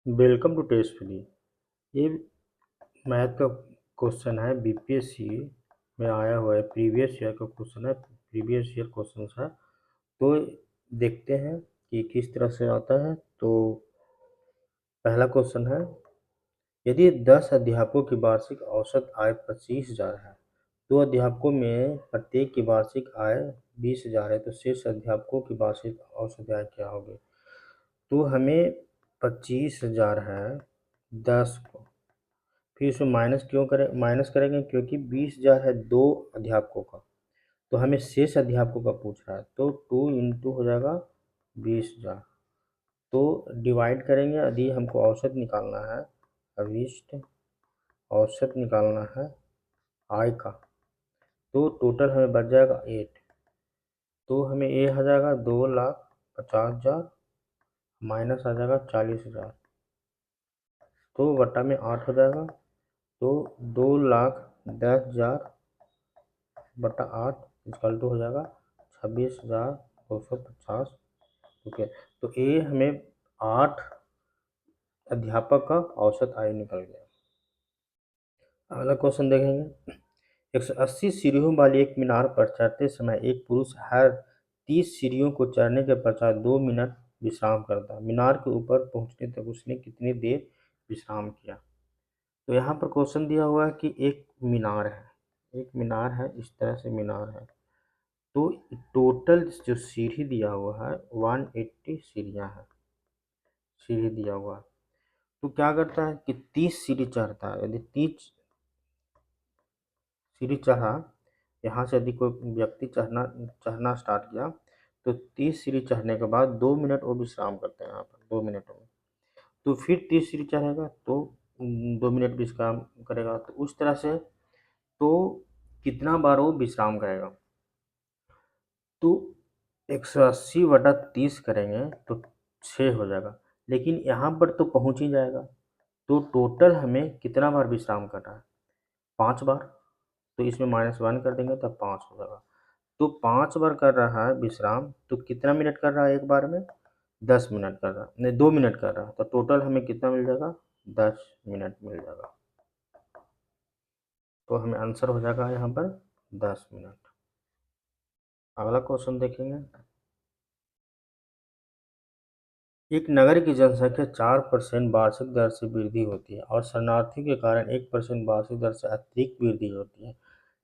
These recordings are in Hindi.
Welcome to test free. ये मैथ का क्वेश्चन है, बीपीएससी में आया हुआ है। प्रीवियस ईयर का क्वेश्चन है, प्रीवियस ईयर क्वेश्चन है। तो देखते हैं कि किस तरह से आता है। तो पहला क्वेश्चन है, यदि 10 अध्यापकों की वार्षिक औसत आय 25,000 है, 2 अध्यापकों में प्रत्येक की वार्षिक आय 20,000 है, तो शेष अध्यापकों की वार्षिक औसत आय क्या होगी। तो हमें 25,000 है, 10 को फिर इसमें माइनस करेंगे क्योंकि 20,000 है 2 अध्यापकों का। तो हमें शेष अध्यापकों का पूछ रहा है, तो 2 इंटू हो जाएगा 20,000। तो डिवाइड करेंगे, यदि हमको औसत निकालना है, अभिष्ट औसत निकालना है आय का, तो टोटल हमें बच जाएगा 8। तो हमें ये आ जाएगा 2,50,000 माइनस आ जाएगा 40,000, तो बटा में 8 हो जाएगा। तो 2,10,000 बटा 8 इक्वल टू हो जाएगा 26,250। ठीक है, तो ये हमें 8 अध्यापक का औसत आय निकल गया। अगला क्वेश्चन देखेंगे, 180 सीढ़ियों वाली एक मीनार पर चढ़ते समय एक पुरुष हर 30 सीढ़ियों को चढ़ने के पश्चात 2 मिनट विश्राम करता। मीनार के ऊपर पहुंचने तक उसने कितनी देर विश्राम किया। तो यहाँ पर क्वेश्चन दिया हुआ है कि एक मीनार है, एक मीनार है, इस तरह से मीनार है। तो टोटल जो सीढ़ी दिया हुआ है 180 सीढ़ियाँ हैं, सीढ़ी दिया हुआ है। तो क्या करता है कि 30 सीढ़ी चढ़ता है। यदि 30 सीढ़ी चढ़ा, यहाँ से यदि कोई व्यक्ति चढ़ना स्टार्ट किया, तो 30 सीढ़ी चढ़ने के बाद 2 मिनट वो विश्राम करते हैं यहाँ पर, 2 मिनट में। तो फिर 30 सीढ़ी चढ़ेगा तो 2 मिनट विश्राम करेगा। तो उस तरह से तो कितना बार वो विश्राम करेगा। तो 180 बटा 30 करेंगे तो 6 हो जाएगा, लेकिन यहाँ पर तो पहुँच ही जाएगा। तो टोटल हमें कितना बार विश्राम करना है, 5 बार। तो इसमें -1 कर देंगे तब 5 हो जाएगा। तो 5 बार कर रहा है विश्राम, तो कितना मिनट कर रहा है एक बार में, 10 मिनट कर रहा है, नहीं 2 मिनट कर रहा है। तो टोटल हमें कितना मिल जाएगा, 10 मिनट मिल जाएगा। तो हमें आंसर हो जाएगा यहाँ पर 10 मिनट। अगला क्वेश्चन देखेंगे, एक नगर की जनसंख्या 4% वार्षिक दर से वृद्धि होती है और शरणार्थी के कारण 1% वार्षिक दर से अतिरिक्त वृद्धि होती है।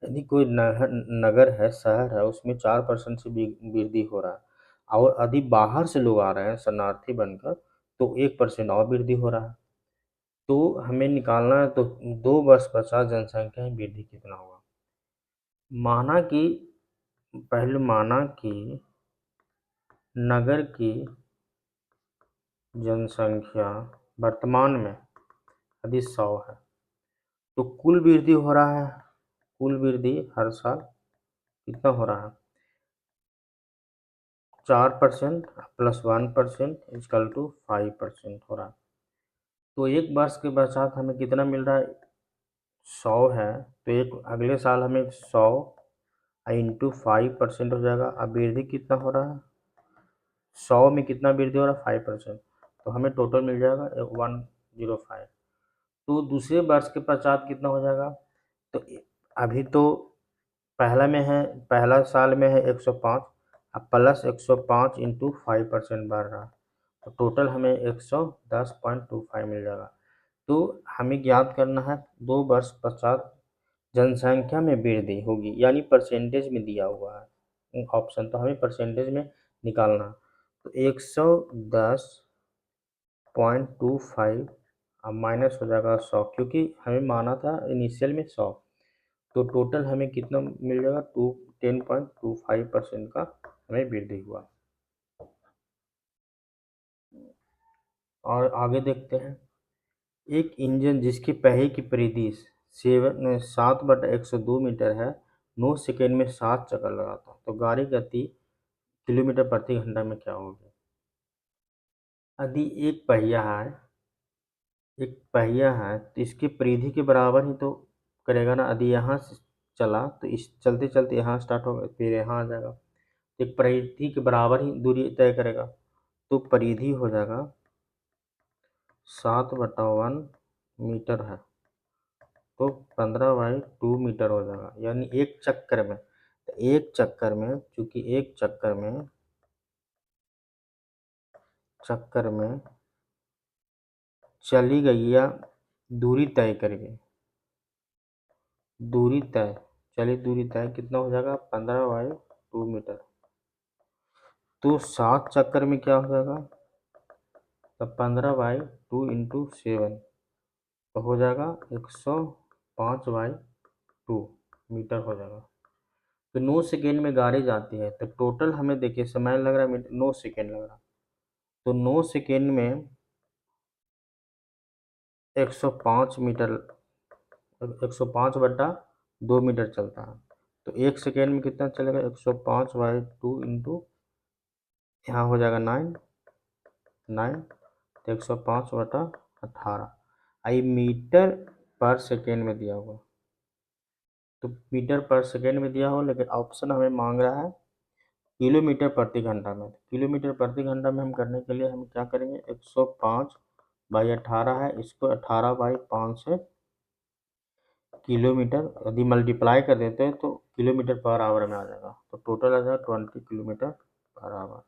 यदि कोई नगर है, शहर है, उसमें 4% से वृद्धि हो रहा है और यदि बाहर से लोग आ रहे हैं शरणार्थी बनकर, तो 1% और वृद्धि हो रहा है। तो हमें निकालना है, तो 2 वर्ष पश्चात जनसंख्या में वृद्धि कितना होगा। पहले माना कि नगर की जनसंख्या वर्तमान में यदि 100 है, तो कुल वृद्धि हो रहा है, कुल वृद्धि हर साल कितना हो रहा है, 4% प्लस 1% इक्वल टू 5% हो रहा है। तो एक वर्ष के पश्चात हमें कितना मिल रहा है, 100 है, तो एक अगले साल हमें 100 इंटू 5% हो जाएगा। अब वृद्धि कितना हो रहा है, 100 में कितना वृद्धि हो रहा है, 5%। तो हमें टोटल मिल जाएगा 105। तो दूसरे वर्ष के पश्चात कितना हो जाएगा, तो अभी तो पहला साल में है 105, अब प्लस 105 इंटू 5% बढ़ रहा, तो टोटल हमें 110.25 मिल जाएगा। तो हमें ज्ञात करना है 2 वर्ष पश्चात जनसंख्या में वृद्धि होगी, यानी परसेंटेज में दिया हुआ है ऑप्शन, तो हमें परसेंटेज में निकालना है। तो 110.25 अब माइनस हो जाएगा 100, क्योंकि हमें माना था इनिशियल में 100। तो टोटल हमें कितना मिल जाएगा, 10.25% का हमें वृद्धि हुआ। और आगे देखते हैं, एक इंजन जिसकी पहिए की परिधि 7/102 मीटर है, 9 सेकेंड में 7 चक्कर लगाता है, तो गाड़ी गति किलोमीटर प्रति घंटा में क्या होगी। यदि एक पहिया है तो इसकी परिधि के बराबर ही तो करेगा ना। यदि यहाँ से चला तो इस चलते चलते यहाँ स्टार्ट होगा, फिर यहाँ आ जाएगा, तो एक परिधि के बराबर ही दूरी तय करेगा। तो परिधि हो जाएगा 7/1 मीटर है, तो 15/2 मीटर हो जाएगा, यानी एक चक्कर में। तो एक चक्कर में, चूंकि एक चक्कर में चली गई या दूरी तय करके, दूरी तय, चली दूरी तय कितना हो जाएगा, 15/2 मीटर। तो 7 चक्कर में क्या हो जाएगा, तो 15/2 इंटू 7 तो हो जाएगा 105/2 मीटर हो जाएगा। तो 9 सेकेंड में गाड़ी जाती है, तो टोटल हमें देखिए समय लग रहा है 9 सेकेंड लग रहा है। तो 9 सेकेंड में 105 मीटर, 105/2 मीटर चलता है। तो एक सेकेंड में कितना चलेगा, 105/2 इंटू यहाँ हो जाएगा 9, तो 105/18। आई मीटर पर सेकेंड में दिया हुआ, तो मीटर पर सेकेंड में दिया हो, लेकिन ऑप्शन हमें मांग रहा है किलोमीटर प्रति घंटा में। किलोमीटर प्रति घंटा में हम करने के लिए हम क्या करेंगे, 105/18 है, इसको 18/5 से किलोमीटर यदि मल्टीप्लाई कर देते हैं तो किलोमीटर पर आवर में आ जाएगा। तो टोटल आ जाएगा 20 kilometre per hour,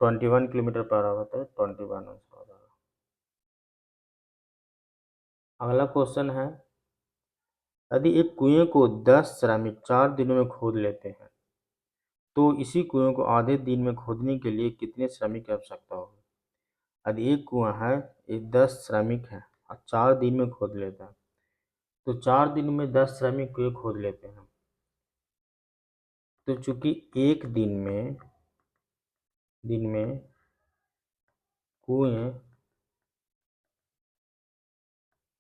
21 kilometre per hour, तो 21 आंसर हो जाएगा। अगला क्वेश्चन है, यदि एक कुएं को 10 श्रमिक 4 दिनों में खोद लेते हैं, तो इसी कुएं को आधे दिन में खोदने के लिए कितने श्रमिक की आवश्यकता होगी। यदि एक कुआं है, ये 10 श्रमिक है और 4 दिन में खोद लेता है, तो 4 दिन में 10 श्रमिक कुएं खोद लेते हैं। तो चूंकि एक दिन में कुएं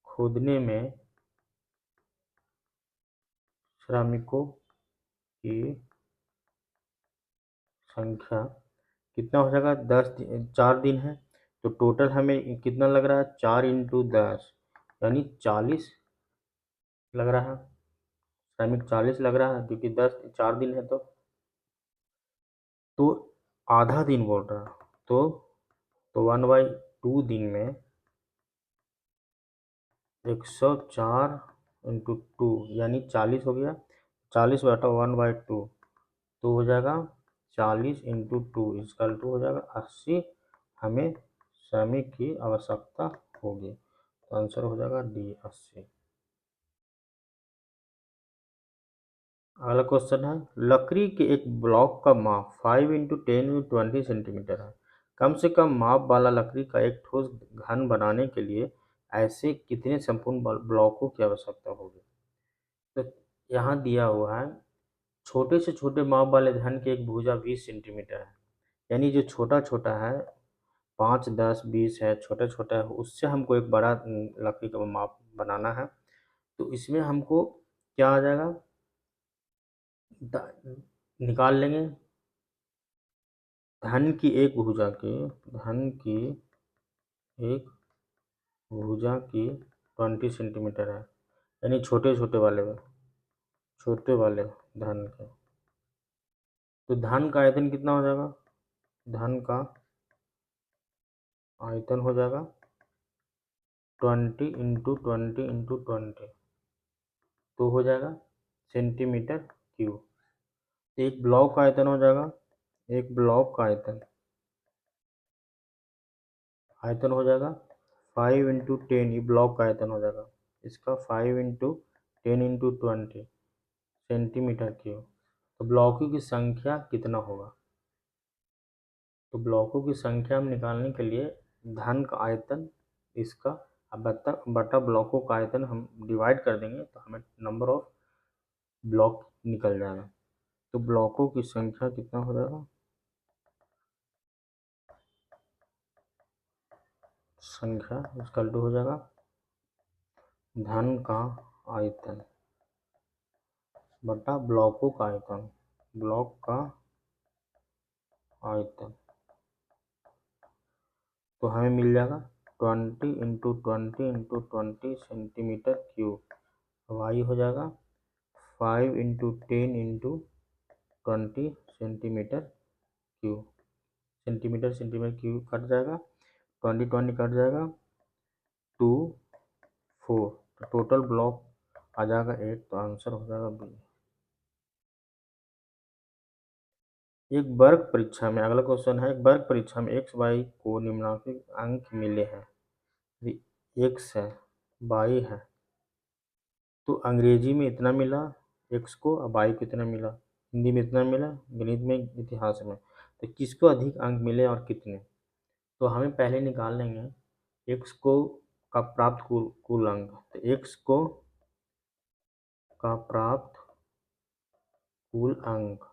खोदने में श्रमिकों की संख्या कितना हो जाएगा, 4 दिन है, तो टोटल हमें कितना लग रहा है, 4 इंटू 10 यानी 40 लग रहा है, श्रमिक 40 लग रहा है, क्योंकि 4 दिन है। तो आधा दिन बोल रहा है, तो 1/2 दिन में 104 इंटू 2 यानी 40 हो गया, 40/1/2 तो हो जाएगा 40 इंटू 2 इसका टू हो जाएगा 80 हमें श्रमिक की आवश्यकता होगी। तो आंसर हो जाएगा डी 80। अगला क्वेश्चन है, लकड़ी के एक ब्लॉक का माप 5 इंटू 10 इंटू 20 सेंटीमीटर है। कम से कम माप वाला लकड़ी का एक ठोस घन बनाने के लिए ऐसे कितने संपूर्ण ब्लॉकों की आवश्यकता होगी। तो यहाँ दिया हुआ है, छोटे से छोटे माप वाले घन की एक भुजा 20 सेंटीमीटर है, यानी जो छोटा छोटा है 5, 10, 20 है, छोटा छोटा है, उससे हमको एक बड़ा लकड़ी का माप बनाना है। तो इसमें हमको क्या आ जाएगा, निकाल लेंगे धन की एक भुजा की 20 सेंटीमीटर है, यानी छोटे वाले धन के। तो धन का आयतन कितना हो जाएगा, धन का आयतन हो जाएगा 20 इंटू 20 इंटू 20 तो हो जाएगा सेंटीमीटर क्यूब। एक ब्लॉक का आयतन हो जाएगा, एक ब्लॉक का आयतन हो जाएगा 5 इंटू 10, ये ब्लॉक का आयतन हो जाएगा इसका 5 इंटू 10 इंटू 20 सेंटीमीटर क्यूब। तो ब्लॉकों की संख्या कितना होगा, तो ब्लॉकों की संख्या हम निकालने के लिए धन का आयतन इसका बटा ब्लॉकों का आयतन हम डिवाइड कर देंगे, तो हमें नंबर ऑफ ब्लॉक निकल जाएगा। तो ब्लॉकों की संख्या कितना हो जाएगा, संख्या इसका टू हो जाएगा धन का आयतन बटा ब्लॉकों का आयतन, ब्लॉक का आयतन। तो हमें मिल जाएगा 20 into 20 into 20 centimetre cube, Y हो जाएगा 5 into 10 into 20 centimetre cube. Centimetre cube cut जाएगा, 20 20 कट जाएगा, 2 4, तो टोटल ब्लॉक आ जाएगा 8, तो आंसर हो जाएगा बी। एक वर्ग परीक्षा में, अगला क्वेश्चन है, एक वर्ग परीक्षा में एक्स वाई को निम्नलिखित अंक मिले हैं। एक्स है, वाई है, तो अंग्रेजी में इतना मिला एक्स को, और वाई को इतना मिला, हिंदी में इतना मिला, गणित में, इतिहास में, तो किसको अधिक अंक मिले और कितने। तो हमें पहले निकाल लेंगे एक्स को का प्राप्त कुल अंक। तो एक्स को का प्राप्त कुल अंक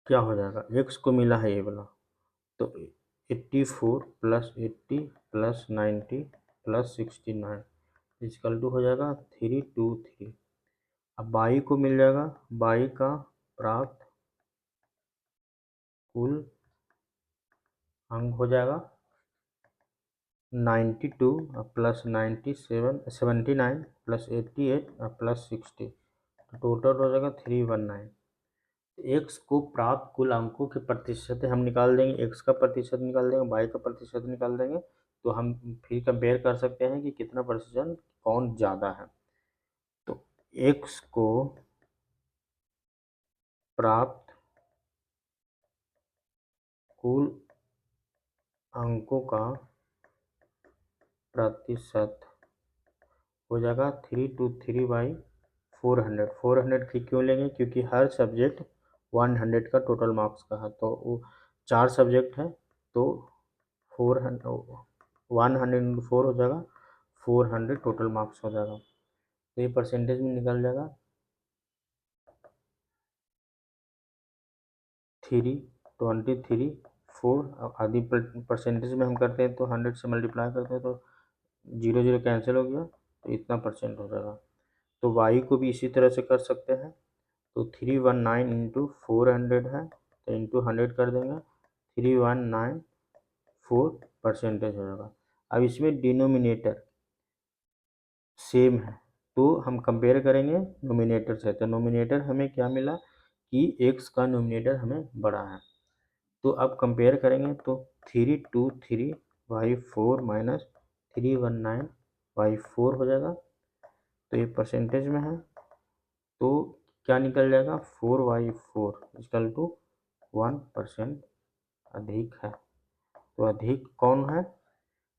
क्या हो जाएगा, एक्स को मिला है ये वाला, तो 84 plus 80 plus 90 plus 69 is equal to हो जाएगा 323। अब वाई को मिल जाएगा, वाई का प्राप्त कुल अंक हो जाएगा 92 प्लस 97 79 प्लस 88 प्लस 60, तो टोटल हो जाएगा 319। एक्स को प्राप्त कुल अंकों के प्रतिशत हम निकाल देंगे, एक्स का प्रतिशत निकाल देंगे, वाई का प्रतिशत निकाल देंगे, तो हम फिर कंपेयर कर सकते हैं कि कितना प्रतिशत कौन ज़्यादा है। तो एक्स को प्राप्त कुल अंकों का प्रतिशत हो जाएगा 323/400। 400 क्यों लेंगे, क्योंकि हर सब्जेक्ट 100 का टोटल मार्क्स का है, तो वो 4 सब्जेक्ट है, तो 400 100 × 4 हो जाएगा 400 टोटल मार्क्स हो जाएगा। तो ये परसेंटेज में निकल जाएगा 323/4। आधी परसेंटेज में हम करते हैं तो 100 से मल्टीप्लाई करते हैं तो 0 0 कैंसिल हो गया, तो इतना परसेंट हो जाएगा। तो वाई को भी इसी तरह से कर सकते हैं, तो 319 इंटू 400 है, तो इंटू 100 कर देंगे, 3194 परसेंटेज हो जाएगा। अब इसमें डिनोमिनेटर सेम है, तो हम कंपेयर करेंगे नोमिनेटर से, तो नोमिनेटर हमें क्या मिला कि एक्स का नोमिनेटर हमें बड़ा है, तो अब कंपेयर करेंगे तो 323/4 माइनस 319/4 हो जाएगा, तो ये परसेंटेज में है, तो क्या निकल जाएगा 4/4 इक्वल टू 1% अधिक है। तो अधिक कौन है,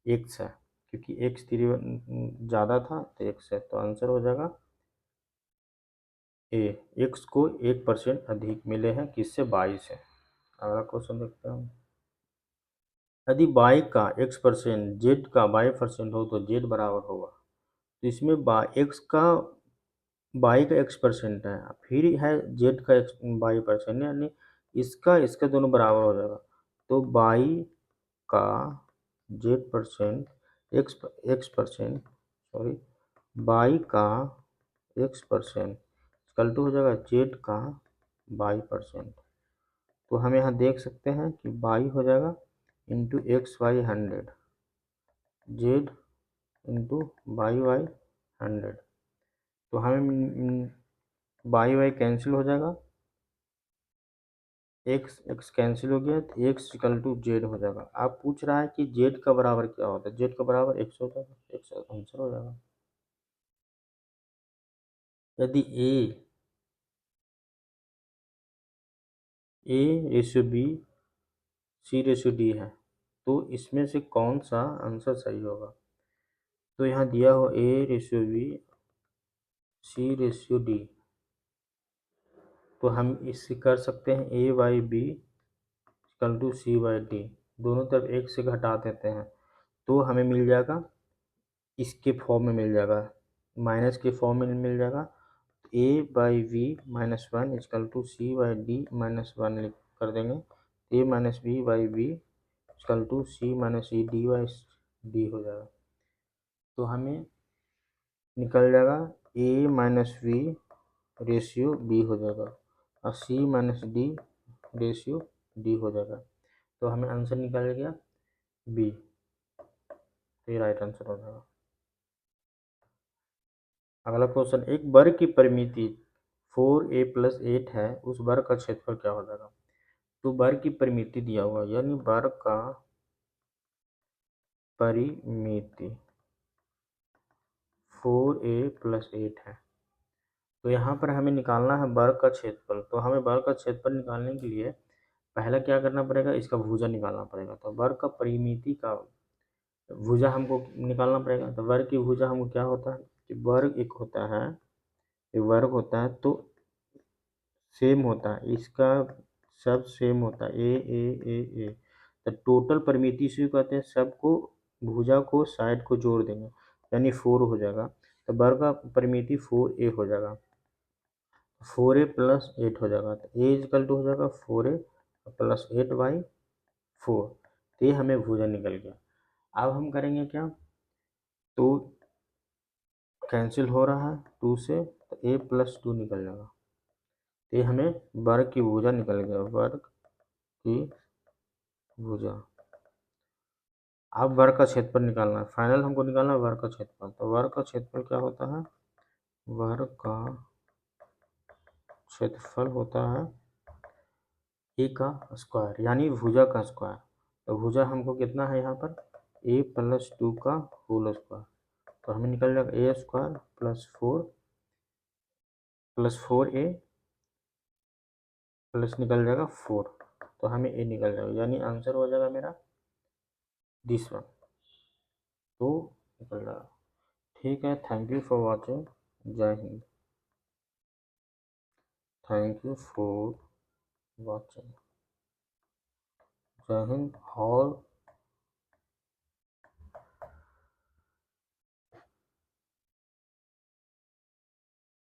एक्स है, क्योंकि एक्स 3 ज़्यादा था तो एक्स है, तो आंसर हो जाएगा ए। एक्स को 1% अधिक मिले हैं, किससे, वाई से। अगला क्वेश्चन देखते हैं। यदि वाई का x% जेड का y% हो तो जेड बराबर होगा। तो इसमें एक्स का वाई का x% है, फिर है जेड का y%, यानी इसका इसका दोनों बराबर हो जाएगा, तो वाई का z% x% सॉरी वाई का x% इक्वल टू हो जाएगा जेड का y%। तो हम यहाँ देख सकते हैं कि वाई हो जाएगा into x/100 Z into y/100, तो हमें y कैंसिल हो जाएगा, x कैंसिल हो गया, तो x इक्वल टू जेड हो जाएगा। आप पूछ रहा है कि जेड का बराबर क्या होता है, जेड का बराबर x होता है, x आंसर हो जाएगा। यदि A/B C/D है, तो इसमें से कौन सा आंसर सही होगा। तो यहाँ दिया हो A/B C/D, तो हम इससे कर सकते हैं A/B इक्वल टू C/D, दोनों तरफ एक से घटा देते हैं, तो हमें मिल जाएगा इसके फॉर्म में मिल जाएगा, माइनस के फॉर्म में मिल जाएगा, A/V-1 इक्वल टू C/D-1 लिख कर देंगे, A-B/B इक्वल टू C-D/D हो जाएगा। तो हमें निकल जाएगा A-V/B हो जाएगा और C-D/D हो जाएगा, तो हमें आंसर निकल गया बी, तो ये राइट आंसर हो जाएगा। अगला क्वेश्चन, एक वर्ग की परिमिति 4a+8 है, उस वर्ग का क्षेत्रफल क्या हो जाएगा। तो वर्ग की परिमिति दिया हुआ, यानी वर्ग का परिमिति 4a + 8 है। तो यहाँ पर हमें निकालना है वर्ग का क्षेत्रफल। तो हमें वर्ग का क्षेत्रफल निकालने के लिए पहला क्या करना पड़ेगा, इसका भुजा निकालना पड़ेगा। तो वर्ग का परिमिति का भुजा हमको निकालना पड़ेगा। तो वर्ग की भुजा हमको क्या होता है कि वर्ग एक होता है, एक वर्ग होता है तो सेम होता है, इसका सब सेम होता है, ए। तो टोटल परिमिति इसी को कहते हैं, सबको भुजा को साइड को जोड़ देंगे यानी 4 हो जाएगा। तो वर्ग का परिमिति 4a हो जाएगा, 4a + 8 हो जाएगा। तो a = हो जाएगा 4a + 8/4। तो ये हमें भुजा निकल गया। अब हम करेंगे क्या, तो कैंसिल हो रहा है 2 से, तो a + 2 निकल जाएगा। तो ये हमें वर्ग की भुजा निकल गया, वर्ग की भुजा। अब वर्ग का क्षेत्रफल निकालना है, फाइनल हमको निकालना है वर्ग का क्षेत्रफल। तो वर्ग का क्षेत्रफल क्या होता है, वर्ग का क्षेत्रफल होता है ए का स्क्वायर यानी भुजा का स्क्वायर। तो भुजा हमको कितना है यहाँ पर, a + 2 का होल स्क्वायर। तो हमें निकल जाएगा a² + 4a प्लस निकल जाएगा 4। तो हमें a निकल जाएगा यानी आंसर हो जाएगा मेरा दिस वन। तो निकल जाएगा। ठीक है, थैंक यू फॉर वॉचिंग। जय हिंद। Thank you for watching. जय हिंद। और